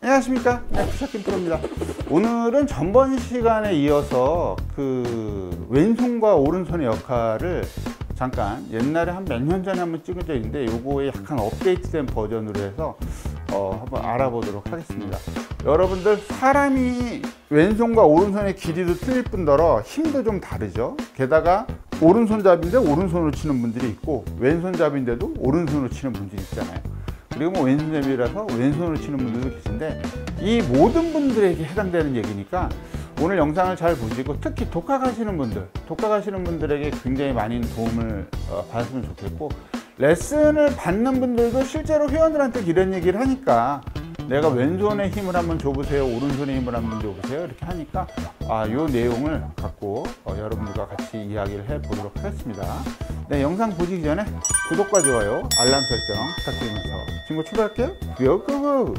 안녕하십니까, 푸샤킴 프로입니다. 오늘은 전번 시간에 이어서 그 왼손과 오른손의 역할을 잠깐 옛날에 한 몇 년 전에 한번 찍은 적이 있는데 요거에 약간 업데이트된 버전으로 해서 한번 알아보도록 하겠습니다. 여러분들, 사람이 왼손과 오른손의 길이도 틀릴 뿐더러 힘도 좀 다르죠. 게다가 오른손잡이인데 오른손으로 치는 분들이 있고, 왼손잡이인데도 오른손으로 치는 분들이 있잖아요. 그리고 뭐 왼손잡이라서 왼손으로 치는 분들도 계신데, 이 모든 분들에게 해당되는 얘기니까 오늘 영상을 잘 보시고, 특히 독학하시는 분들에게 굉장히 많은 도움을 받았으면 좋겠고, 레슨을 받는 분들도 실제로 회원들한테 이런 얘기를 하니까, 내가 왼손에 힘을 한번 줘보세요, 오른손에 힘을 한번 줘보세요, 이렇게 하니까 요 내용을 갖고 여러분들과 같이 이야기를 해보도록 하겠습니다. 네, 영상 보시기 전에 구독과 좋아요, 알람 설정 부탁드리면서 지금 출발할게요. 고고!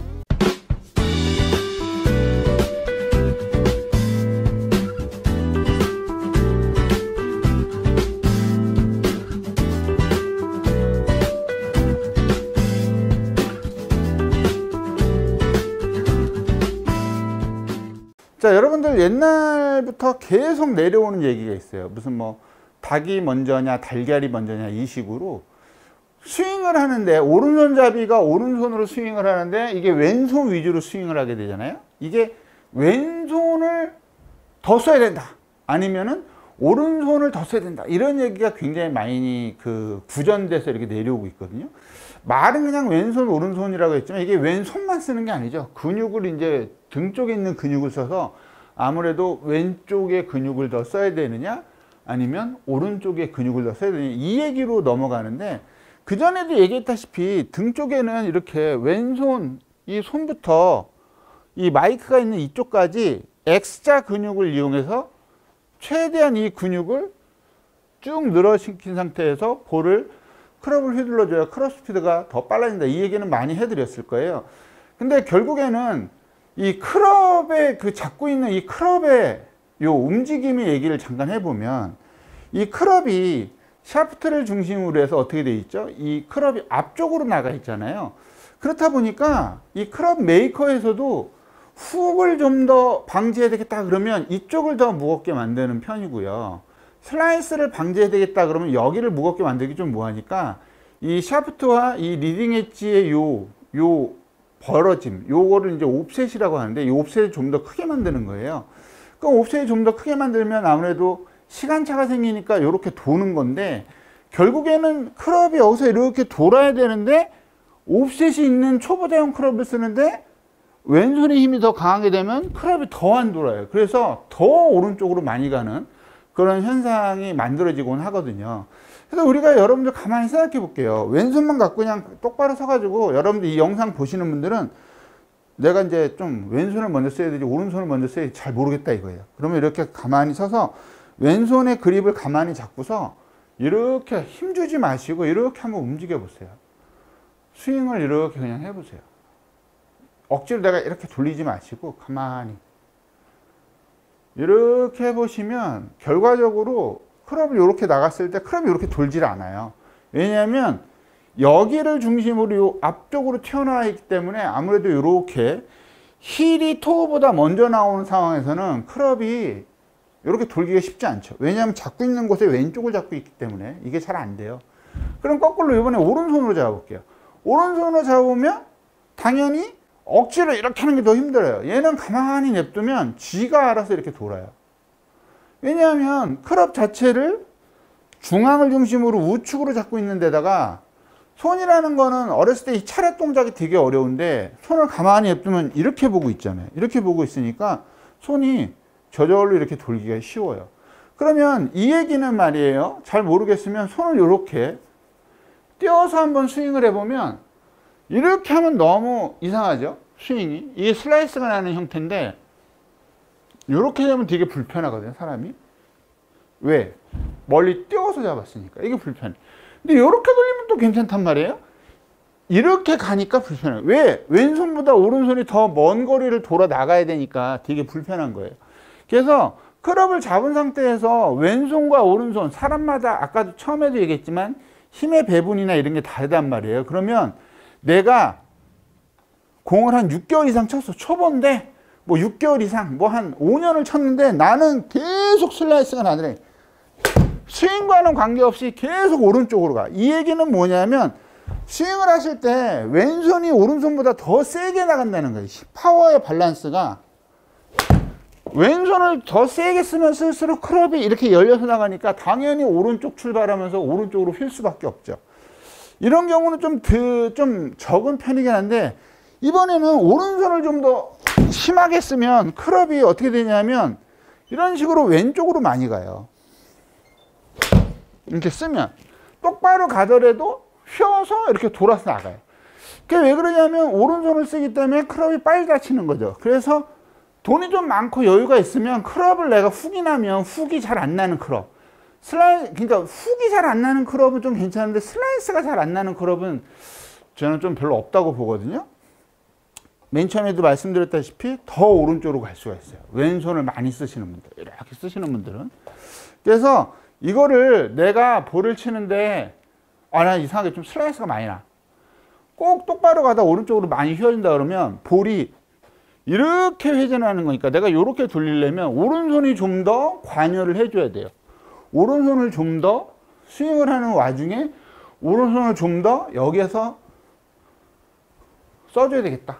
자, 여러분들 옛날부터 계속 내려오는 얘기가 있어요. 무슨 뭐 닭이 먼저냐 달걀이 먼저냐 이 식으로 스윙을 하는데, 오른손잡이가 오른손으로 스윙을 하는데 이게 왼손 위주로 스윙을 하게 되잖아요. 이게 왼손을 더 써야 된다, 아니면은 오른손을 더 써야 된다, 이런 얘기가 굉장히 많이 구전돼서 이렇게 내려오고 있거든요. 말은 그냥 왼손 오른손이라고 했지만 이게 왼손만 쓰는 게 아니죠. 근육을 이제 등 쪽에 있는 근육을 써서 아무래도 왼쪽에 근육을 더 써야 되느냐 아니면 오른쪽에 근육을 더 써야 되느냐, 이 얘기로 넘어가는데, 그전에도 얘기했다시피 등 쪽에는 이렇게 왼손, 이 손부터 이 마이크가 있는 이쪽까지 X자 근육을 이용해서 최대한 이 근육을 쭉 늘어시킨 상태에서 볼을 클럽을 휘둘러줘야 클럽 스피드가 더 빨라진다, 이 얘기는 많이 해드렸을 거예요. 근데 결국에는 이 클럽에 잡고 있는 이 클럽의 요 움직임의 얘기를 잠깐 해보면, 이 클럽이 샤프트를 중심으로 해서 어떻게 돼 있죠? 이 클럽이 앞쪽으로 나가 있잖아요. 그렇다 보니까 이 클럽 메이커에서도 훅을 좀 더 방지해야 되겠다 그러면 이쪽을 더 무겁게 만드는 편이고요. 슬라이스를 방지해야 되겠다 그러면 여기를 무겁게 만들기 좀 뭐하니까 이 샤프트와 이 리딩 엣지의 요 벌어짐, 요거를 이제 옵셋이라고 하는데, 이 옵셋을 좀 더 크게 만드는 거예요. 그럼 옵셋을 좀 더 크게 만들면 아무래도 시간차가 생기니까 이렇게 도는 건데, 결국에는 클럽이 여기서 이렇게 돌아야 되는데 옵셋이 있는 초보자용 클럽을 쓰는데 왼손의 힘이 더 강하게 되면 클럽이 더 안 돌아요. 그래서 더 오른쪽으로 많이 가는 그런 현상이 만들어지곤 하거든요. 그래서 우리가, 여러분들 가만히 생각해 볼게요. 왼손만 갖고 그냥 똑바로 서가지고, 여러분들 이 영상 보시는 분들은 내가 이제 좀 왼손을 먼저 써야 되지 오른손을 먼저 써야 되지 잘 모르겠다 이거예요. 그러면 이렇게 가만히 서서 왼손의 그립을 가만히 잡고서 이렇게 힘주지 마시고 이렇게 한번 움직여 보세요. 스윙을 이렇게 그냥 해보세요. 억지로 내가 이렇게 돌리지 마시고 가만히 이렇게 해보시면 결과적으로 클럽이 이렇게 나갔을 때 클럽이 이렇게 돌질 않아요. 왜냐하면 여기를 중심으로 요 앞쪽으로 튀어나와 있기 때문에 아무래도 이렇게 힐이 토어보다 먼저 나오는 상황에서는 클럽이 이렇게 돌기가 쉽지 않죠. 왜냐하면 잡고 있는 곳에 왼쪽을 잡고 있기 때문에 이게 잘 안 돼요. 그럼 거꾸로 이번에 오른손으로 잡아볼게요. 오른손으로 잡으면 당연히 억지로 이렇게 하는 게 더 힘들어요. 얘는 가만히 냅두면 지가 알아서 이렇게 돌아요. 왜냐하면 클럽 자체를 중앙을 중심으로 우측으로 잡고 있는 데다가, 손이라는 거는 어렸을 때 이 차렷 동작이 되게 어려운데 손을 가만히 냅두면 이렇게 보고 있잖아요. 이렇게 보고 있으니까 손이 저절로 이렇게 돌기가 쉬워요. 그러면 이 얘기는 말이에요, 잘 모르겠으면 손을 이렇게 띄어서 한번 스윙을 해보면, 이렇게 하면 너무 이상하죠, 스윙이. 이게 슬라이스가 나는 형태인데 이렇게 되면 되게 불편하거든요, 사람이. 왜? 멀리 띄어서 잡았으니까 이게 불편해. 근데 이렇게 돌리면 또 괜찮단 말이에요. 이렇게 가니까 불편해요. 왜? 왼손보다 오른손이 더 먼 거리를 돌아 나가야 되니까 되게 불편한 거예요. 그래서 클럽을 잡은 상태에서 왼손과 오른손, 사람마다 아까도 처음에도 얘기했지만 힘의 배분이나 이런 게 다르단 말이에요. 그러면 내가 공을 한 6개월 이상 쳤어. 초보인데 뭐 6개월 이상 뭐 한 5년을 쳤는데 나는 계속 슬라이스가 나더래. 스윙과는 관계없이 계속 오른쪽으로 가. 이 얘기는 뭐냐면 스윙을 하실 때 왼손이 오른손보다 더 세게 나간다는 거예요. 파워의 밸런스가 왼손을 더 세게 쓰면 쓸수록 클럽이 이렇게 열려서 나가니까 당연히 오른쪽 출발하면서 오른쪽으로 휠 수밖에 없죠. 이런 경우는 좀 적은 편이긴 한데 이번에는 오른손을 좀 더 심하게 쓰면 클럽이 어떻게 되냐면 이런 식으로 왼쪽으로 많이 가요. 이렇게 쓰면 똑바로 가더라도 휘어서 이렇게 돌아서 나가요. 그게 왜 그러냐면 오른손을 쓰기 때문에 클럽이 빨리 다치는 거죠. 그래서 돈이 좀 많고 여유가 있으면 클럽을 내가 훅이 나면 훅이 잘 안 나는 클럽. 그러니까 훅이 잘 안 나는 클럽은 좀 괜찮은데 슬라이스가 잘 안 나는 클럽은 저는 좀 별로 없다고 보거든요. 맨 처음에도 말씀드렸다시피 더 오른쪽으로 갈 수가 있어요. 왼손을 많이 쓰시는 분들, 이렇게 쓰시는 분들은. 그래서 이거를 내가 볼을 치는데 나 이상하게 좀 슬라이스가 많이 나. 꼭 똑바로 가다 오른쪽으로 많이 휘어진다 그러면 볼이 이렇게 회전하는 거니까 내가 이렇게 돌리려면 오른손이 좀 더 관여를 해줘야 돼요. 오른손을 좀 더 스윙을 하는 와중에 오른손을 좀 더 여기에서 써줘야 되겠다.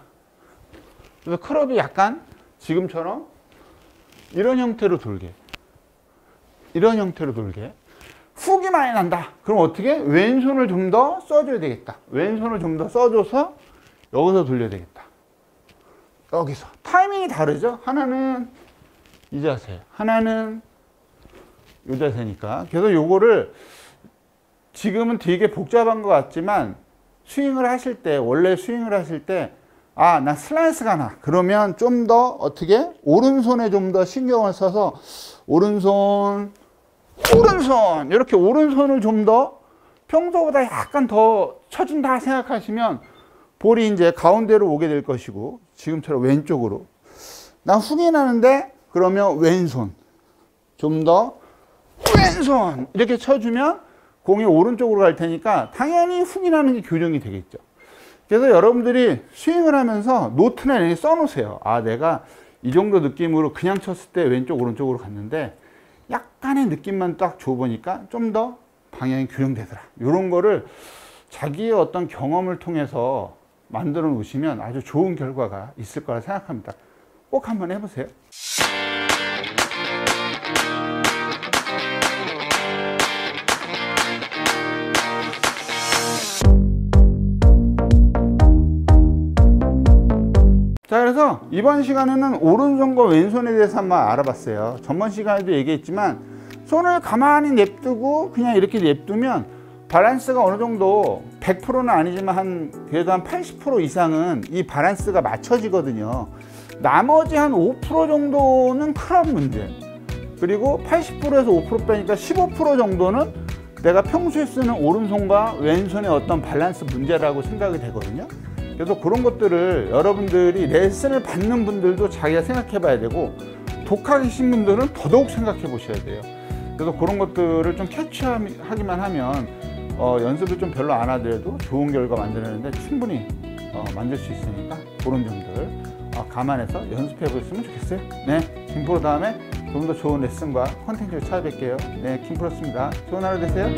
그래서 클럽이 약간 지금처럼 이런 형태로 돌게. 이런 형태로 돌게. 훅이 많이 난다. 그럼 어떻게? 왼손을 좀 더 써줘야 되겠다. 왼손을 좀 더 써줘서 여기서 돌려야 되겠다. 여기서. 타이밍이 다르죠? 하나는 이 자세, 하나는 이 자세니까. 그래서 요거를 지금은 되게 복잡한 것 같지만 스윙을 하실 때, 원래 스윙을 하실 때 나 슬라이스가 나. 그러면 좀 더 어떻게? 오른손에 좀 더 신경을 써서 오른손 이렇게 오른손을 좀 더 평소보다 약간 더 쳐준다 생각하시면 볼이 이제 가운데로 오게 될 것이고 지금처럼 왼쪽으로 난 훅이 나는데 그러면 왼손 좀 더 왼손 이렇게 쳐주면 공이 오른쪽으로 갈 테니까 당연히 훅이 나는 게 교정이 되겠죠. 그래서 여러분들이 스윙을 하면서 노트나 이렇게 써놓으세요. 내가 이 정도 느낌으로 그냥 쳤을 때 왼쪽 오른쪽으로 갔는데 약간의 느낌만 딱 줘보니까 좀 더 방향이 교정되더라. 이런 거를 자기의 어떤 경험을 통해서 만들어 놓으시면 아주 좋은 결과가 있을 거라 생각합니다. 꼭 한번 해보세요. 자, 그래서 이번 시간에는 오른손과 왼손에 대해서 한번 알아봤어요. 전번 시간에도 얘기했지만 손을 가만히 냅두고 그냥 이렇게 냅두면 밸런스가 어느 정도 100%는 아니지만 그래도 한 80% 이상은 이 밸런스가 맞춰지거든요. 나머지 한 5% 정도는 클럽 문제, 그리고 80%에서 5% 빼니까 15% 정도는 내가 평소에 쓰는 오른손과 왼손의 어떤 밸런스 문제라고 생각이 되거든요. 그래서 그런 것들을 여러분들이 레슨을 받는 분들도 자기가 생각해 봐야 되고 독학이신 분들은 더더욱 생각해 보셔야 돼요. 그래서 그런 것들을 좀 캐치하기만 하면 연습을 좀 별로 안 하더라도 좋은 결과 만들어내는데 충분히 만들 수 있으니까 그런 점들 감안해서 연습해 보셨으면 좋겠어요. 네, 김프로 다음에 좀 더 좋은 레슨과 콘텐츠를 찾아뵐게요. 네, 김프로였습니다. 좋은 하루 되세요.